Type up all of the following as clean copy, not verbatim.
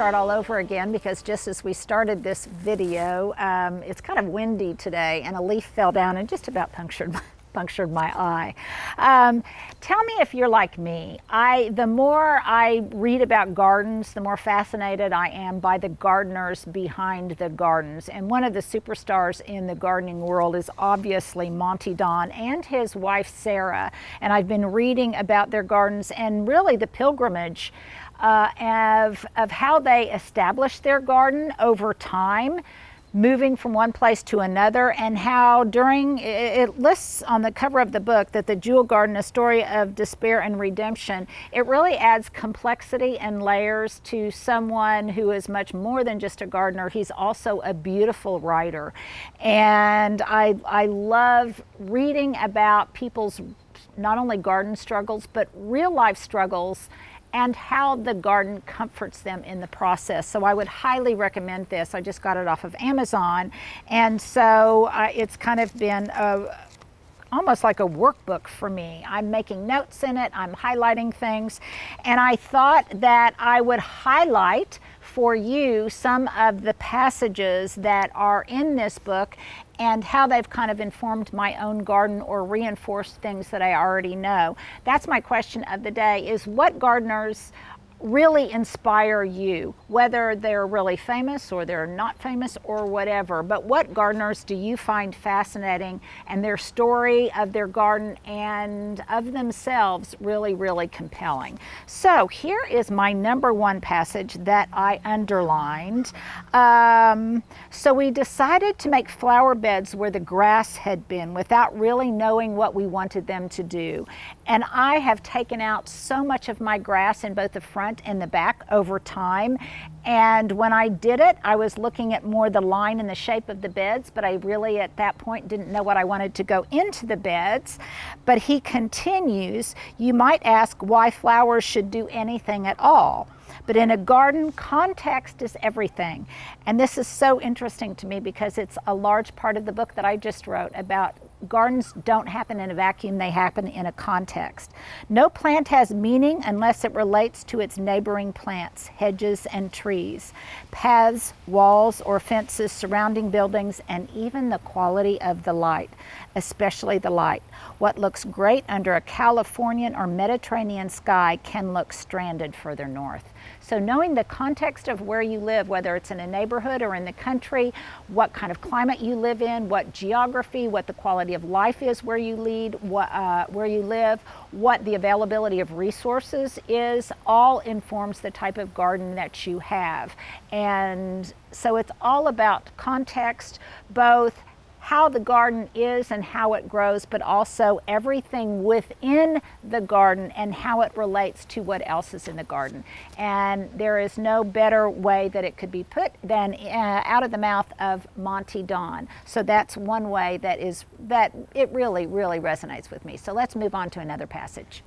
start all over again because just as we started this video, it's kind of windy today and a leaf fell down and just about punctured my eye. Tell me if you're like me. The more I read about gardens, the more fascinated I am by the gardeners behind the gardens. And one of the superstars in the gardening world is obviously Monty Don and his wife Sara. And I've been reading about their gardens and really the pilgrimage of how they established their garden over time, moving from one place to another, and how it lists on the cover of the book that the Jewel Garden, a story of despair and redemption, it really adds complexity and layers to someone who is much more than just a gardener. He's also a beautiful writer. And I love reading about people's not only garden struggles, but real life struggles and how the garden comforts them in the process. So I would highly recommend this. I just got it off of Amazon. And so it's kind of been almost like a workbook for me. I'm making notes in it, I'm highlighting things. And I thought that I would highlight for you some of the passages that are in this book and how they've kind of informed my own garden or reinforced things that I already know. That's my question of the day, is what gardeners really inspire you, whether they're really famous or they're not famous or whatever, but what gardeners do you find fascinating and their story of their garden and of themselves really, really compelling. So here is my number one passage that I underlined. So we decided to make flower beds where the grass had been without really knowing what we wanted them to do. And I have taken out so much of my grass in both the front and the back over time. And when I did it, I was looking at more the line and the shape of the beds, but I really at that point didn't know what I wanted to go into the beds. But he continues, you might ask why flowers should do anything at all. But in a garden, context is everything. And this is so interesting to me because it's a large part of the book that I just wrote about gardens don't happen in a vacuum, they happen in a context. No plant has meaning unless it relates to its neighboring plants, hedges and trees, paths, walls or fences surrounding buildings, and even the quality of the light, especially the light. What looks great under a Californian or Mediterranean sky can look stranded further north. So knowing the context of where you live, whether it's in a neighborhood or in the country, what kind of climate you live in, what geography, what the quality of life is where you where you live, what the availability of resources is, all informs the type of garden that you have. And so it's all about context, both how the garden is and how it grows, but also everything within the garden and how it relates to what else is in the garden. And there is no better way that it could be put than out of the mouth of Monty Don. So that's one way that it really, really resonates with me. So let's move on to another passage.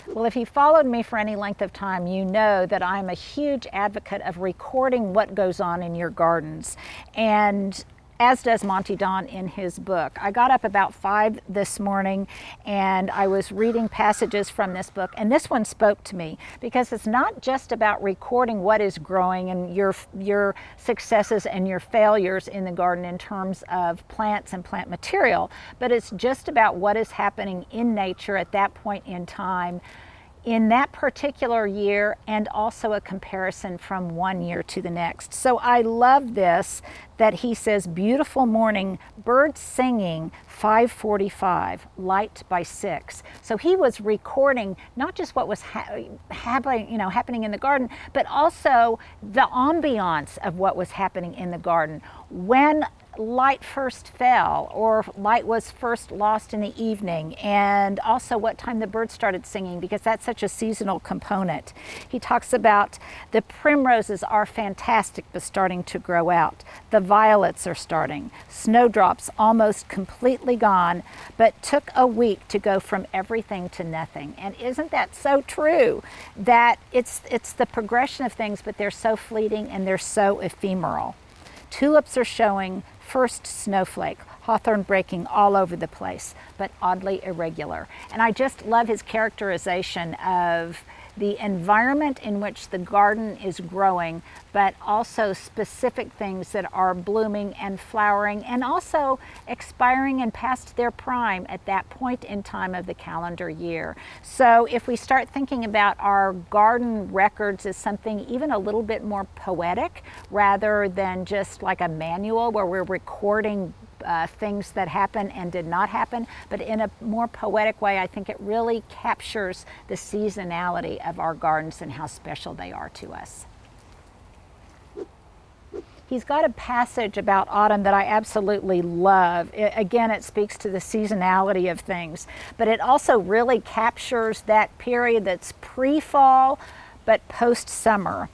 Well, if you followed me for any length of time, you know that I'm a huge advocate of recording what goes on in your gardens, and as does Monty Don in his book. I got up about 5 this morning and I was reading passages from this book, and this one spoke to me because it's not just about recording what is growing and your successes and your failures in the garden in terms of plants and plant material, but it's just about what is happening in nature at that point in time in that particular year, and also a comparison from one year to the next. So I love this, that he says, beautiful morning, birds singing, 5:45, light by 6. So he was recording not just what was happening in the garden, but also the ambiance of what was happening in the garden. When light first fell, or light was first lost in the evening, and also what time the birds started singing, because that's such a seasonal component. He talks about the primroses are fantastic but starting to grow out. The violets are starting. Snowdrops almost completely gone, but took a week to go from everything to nothing. And isn't that so true? That it's the progression of things, but they're so fleeting and they're so ephemeral. Tulips are showing first snowflake, hawthorn breaking all over the place, but oddly irregular. And I just love his characterization of the environment in which the garden is growing, but also specific things that are blooming and flowering and also expiring and past their prime at that point in time of the calendar year. So if we start thinking about our garden records as something even a little bit more poetic rather than just like a manual where we're recording things that happen and did not happen, but in a more poetic way, I think it really captures the seasonality of our gardens and how special they are to us. He's got a passage about autumn that I absolutely love. Again, it speaks to the seasonality of things, but it also really captures that period that's pre-fall but post-summer.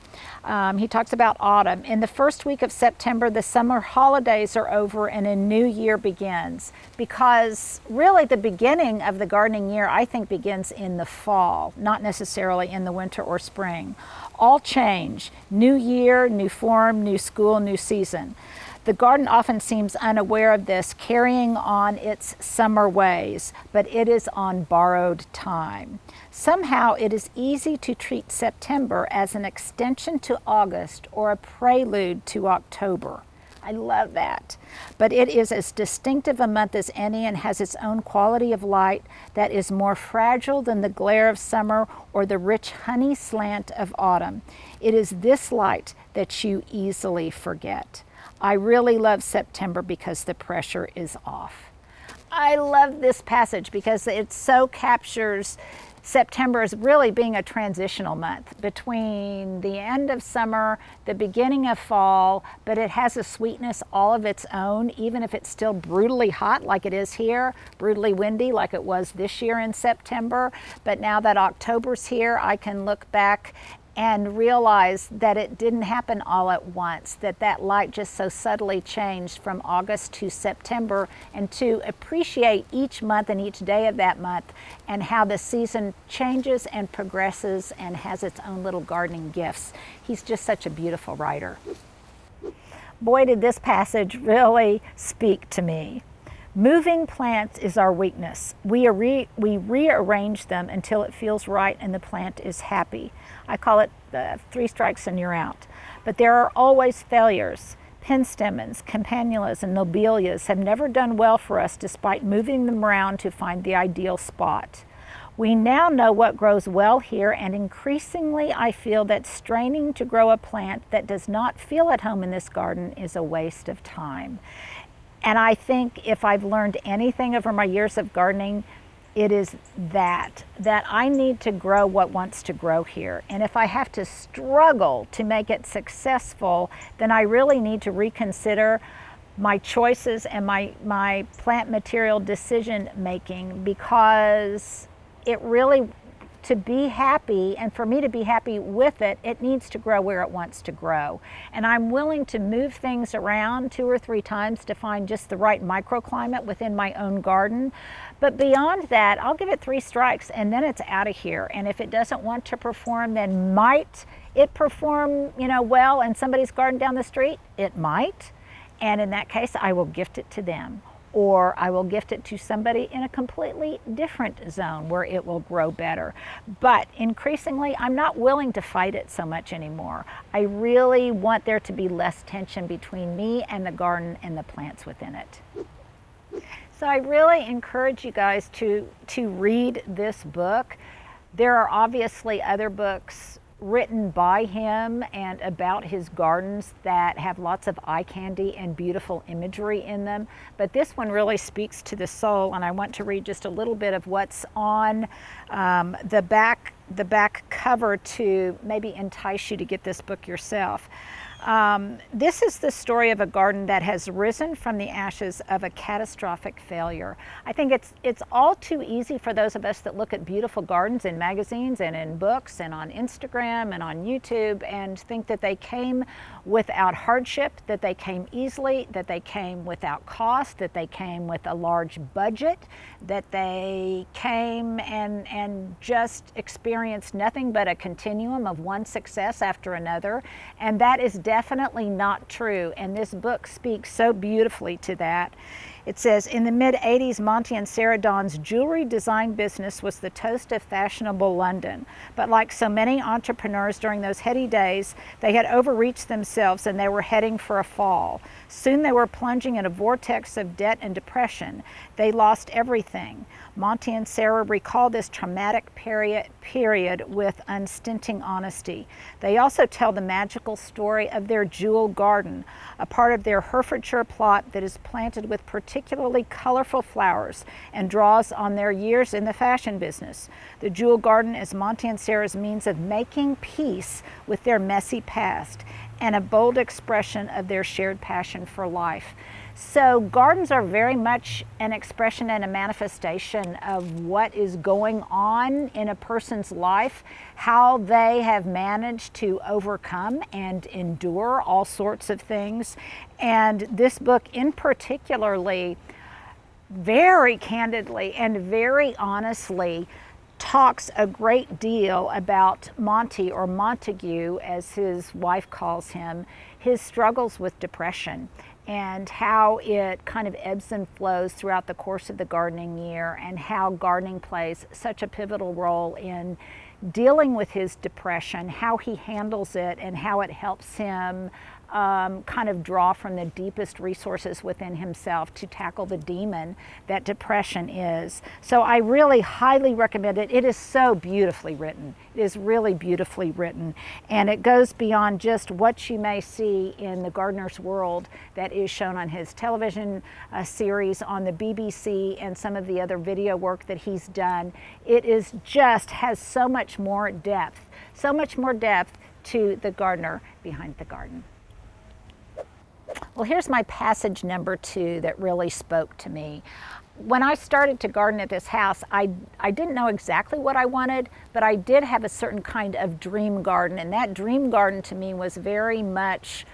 He talks about autumn. In the first week of September, the summer holidays are over and a new year begins. Because really the beginning of the gardening year, I think, begins in the fall, not necessarily in the winter or spring. All change. New year, new form, new school, new season. The garden often seems unaware of this, carrying on its summer ways, but it is on borrowed time. Somehow it is easy to treat September as an extension to August or a prelude to October. I love that. But it is as distinctive a month as any and has its own quality of light that is more fragile than the glare of summer or the rich honey slant of autumn. It is this light that you easily forget. I really love September because the pressure is off. I love this passage because it so captures September as really being a transitional month between the end of summer, the beginning of fall, but it has a sweetness all of its own, even if it's still brutally hot like it is here, brutally windy like it was this year in September. But now that October's here, I can look back and realize that it didn't happen all at once, that light just so subtly changed from August to September, and to appreciate each month and each day of that month and how the season changes and progresses and has its own little gardening gifts. He's just such a beautiful writer. Boy, did this passage really speak to me. Moving plants is our weakness. We rearrange them until it feels right and the plant is happy. I call it 3 strikes and you're out. But there are always failures. Penstemons, campanulas, and lobelias have never done well for us despite moving them around to find the ideal spot. We now know what grows well here, and increasingly I feel that straining to grow a plant that does not feel at home in this garden is a waste of time. And I think if I've learned anything over my years of gardening, it is that I need to grow what wants to grow here. And if I have to struggle to make it successful, then I really need to reconsider my choices and my plant material decision making, because it really, to be happy, and for me to be happy with it, it needs to grow where it wants to grow. And I'm willing to move things around 2 or 3 times to find just the right microclimate within my own garden. But beyond that, I'll give it 3 strikes and then it's out of here. And if it doesn't want to perform, then might it perform, well in somebody's garden down the street? It might. And in that case, I will gift it to them. Or I will gift it to somebody in a completely different zone where it will grow better. But increasingly, I'm not willing to fight it so much anymore. I really want there to be less tension between me and the garden and the plants within it. So I really encourage you guys to read this book. There are obviously other books written by him and about his gardens that have lots of eye candy and beautiful imagery in them, but this one really speaks to the soul, and I want to read just a little bit of what's on the back cover to maybe entice you to get this book yourself. This is the story of a garden that has risen from the ashes of a catastrophic failure. I think it's all too easy for those of us that look at beautiful gardens in magazines and in books and on Instagram and on YouTube and think that they came without hardship, that they came easily, that they came without cost, that they came with a large budget, that they came and just experienced nothing but a continuum of one success after another. And that is definitely not true. And this book speaks so beautifully to that. It says, in the mid-'80s, Monty and Sara Don's jewelry design business was the toast of fashionable London. But like so many entrepreneurs during those heady days, they had overreached themselves and they were heading for a fall. Soon they were plunging in a vortex of debt and depression. They lost everything. Monty and Sara recall this traumatic period with unstinting honesty. They also tell the magical story of their jewel garden, a part of their Herefordshire plot that is planted with particularly colorful flowers and draws on their years in the fashion business. The jewel garden is Monty and Sara's means of making peace with their messy past and a bold expression of their shared passion for life. So gardens are very much an expression and a manifestation of what is going on in a person's life, how they have managed to overcome and endure all sorts of things. And this book in particularly, very candidly and very honestly, talks a great deal about Monty, or Montague as his wife calls him, his struggles with depression and how it kind of ebbs and flows throughout the course of the gardening year, and how gardening plays such a pivotal role in dealing with his depression, how he handles it, and how it helps him kind of draw from the deepest resources within himself to tackle the demon that depression is. So I really highly recommend it. It is so beautifully written. It is really beautifully written, and it goes beyond just what you may see in The Gardener's World that is shown on his television series on the BBC and some of the other video work that he's done. It is just has so much more depth to the gardener behind the garden. Well, here's my passage number 2 that really spoke to me. When I started to garden at this house, I didn't know exactly what I wanted, but I did have a certain kind of dream garden, and that dream garden to me was very much,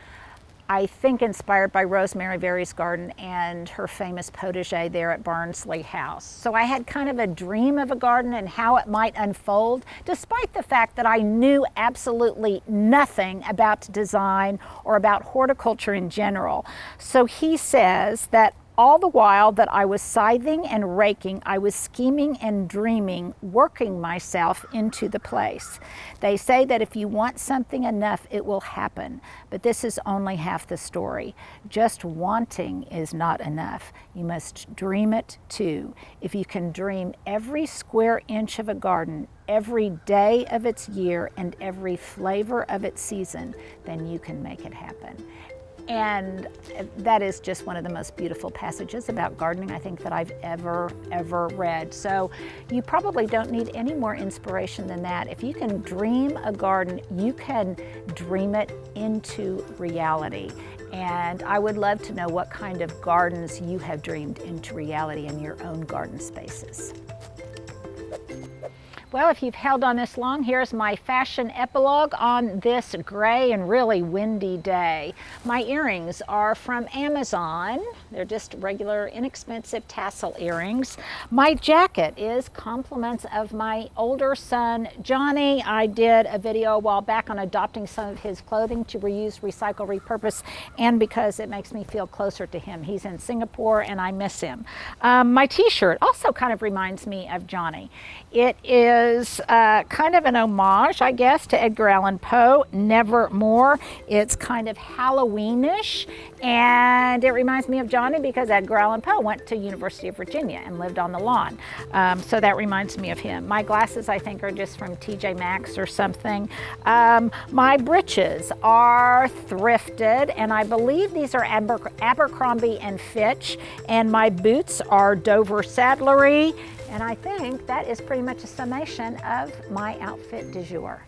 I think, inspired by Rosemary Vary's garden and her famous potager there at Barnsley House. So I had kind of a dream of a garden and how it might unfold, despite the fact that I knew absolutely nothing about design or about horticulture in general. So he says that all the while that I was scything and raking, I was scheming and dreaming, working myself into the place. They say that if you want something enough, it will happen. But this is only half the story. Just wanting is not enough. You must dream it too. If you can dream every square inch of a garden, every day of its year, and every flavor of its season, then you can make it happen. And that is just one of the most beautiful passages about gardening I think that I've ever read. So you probably don't need any more inspiration than that. If you can dream a garden, you can dream it into reality. And I would love to know what kind of gardens you have dreamed into reality in your own garden spaces. Well, if you've held on this long, here's my fashion epilogue on this gray and really windy day. My earrings are from Amazon. They're just regular, inexpensive tassel earrings. My jacket is compliments of my older son, Johnny. I did a video a while back on adopting some of his clothing to reuse, recycle, repurpose, and because it makes me feel closer to him. He's in Singapore and I miss him. My t-shirt also kind of reminds me of Johnny. It is kind of an homage, I guess, to Edgar Allan Poe, Nevermore. It's kind of Halloweenish, and it reminds me of Johnny because Edgar Allan Poe went to University of Virginia and lived on the lawn. So that reminds me of him. My glasses, I think, are just from TJ Maxx or something. My breeches are thrifted, and I believe these are Abercrombie and Fitch, and my boots are Dover Saddlery. And I think that is pretty much a summation of my outfit du jour.